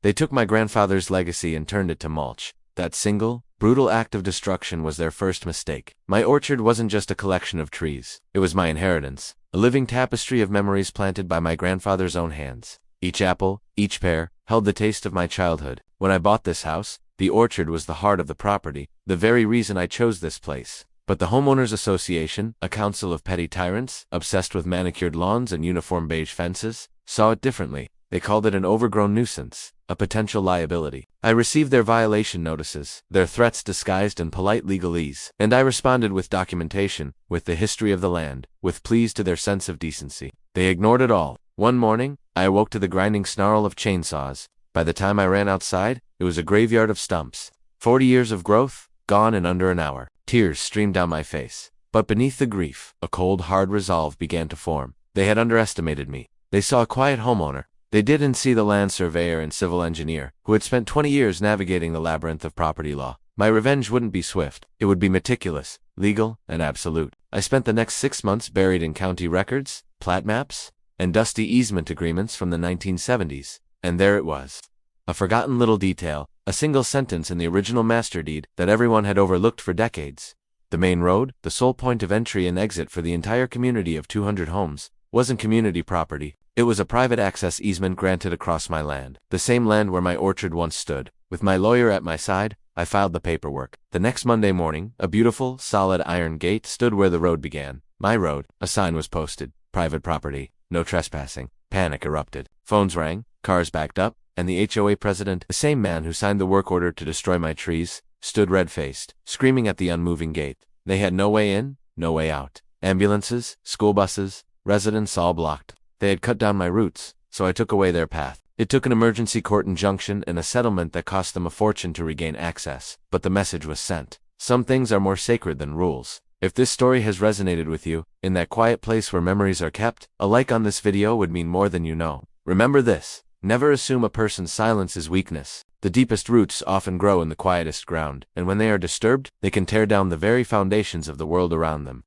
They took my grandfather's legacy and turned it to mulch. That single, brutal act of destruction was their first mistake. My orchard wasn't just a collection of trees. It was my inheritance, a living tapestry of memories planted by my grandfather's own hands. Each apple, each pear, held the taste of my childhood. When I bought this house, the orchard was the heart of the property, the very reason I chose this place. But the Homeowners Association, a council of petty tyrants, obsessed with manicured lawns and uniform beige fences, saw it differently. They called it an overgrown nuisance, a potential liability. I received their violation notices, their threats disguised in polite legalese, and I responded with documentation, with the history of the land, with pleas to their sense of decency. They ignored it all. One morning, I awoke to the grinding snarl of chainsaws. By the time I ran outside, it was a graveyard of stumps. 40 years of growth, gone in under an hour. Tears streamed down my face. But beneath the grief, a cold, hard resolve began to form. They had underestimated me. They saw a quiet homeowner. They didn't see the land surveyor and civil engineer, who had spent 20 years navigating the labyrinth of property law. My revenge wouldn't be swift. It would be meticulous, legal, and absolute. I spent the next 6 months buried in county records, plat maps, and dusty easement agreements from the 1970s. And there it was. A forgotten little detail, a single sentence in the original master deed that everyone had overlooked for decades. The main road, the sole point of entry and exit for the entire community of 200 homes, wasn't community property. It was a private access easement granted across my land, the same land where my orchard once stood. With my lawyer at my side, I filed the paperwork. The next Monday morning, a beautiful, solid iron gate stood where the road began. My road. A sign was posted. Private property. No trespassing. Panic erupted. Phones rang, cars backed up, and the HOA president, the same man who signed the work order to destroy my trees, stood red-faced, screaming at the unmoving gate. They had no way in, no way out. Ambulances, school buses, residents all blocked. They had cut down my roots, so I took away their path. It took an emergency court injunction and a settlement that cost them a fortune to regain access, but the message was sent. Some things are more sacred than rules. If this story has resonated with you, in that quiet place where memories are kept, a like on this video would mean more than you know. Remember this: never assume a person's silence is weakness. The deepest roots often grow in the quietest ground, and when they are disturbed, they can tear down the very foundations of the world around them.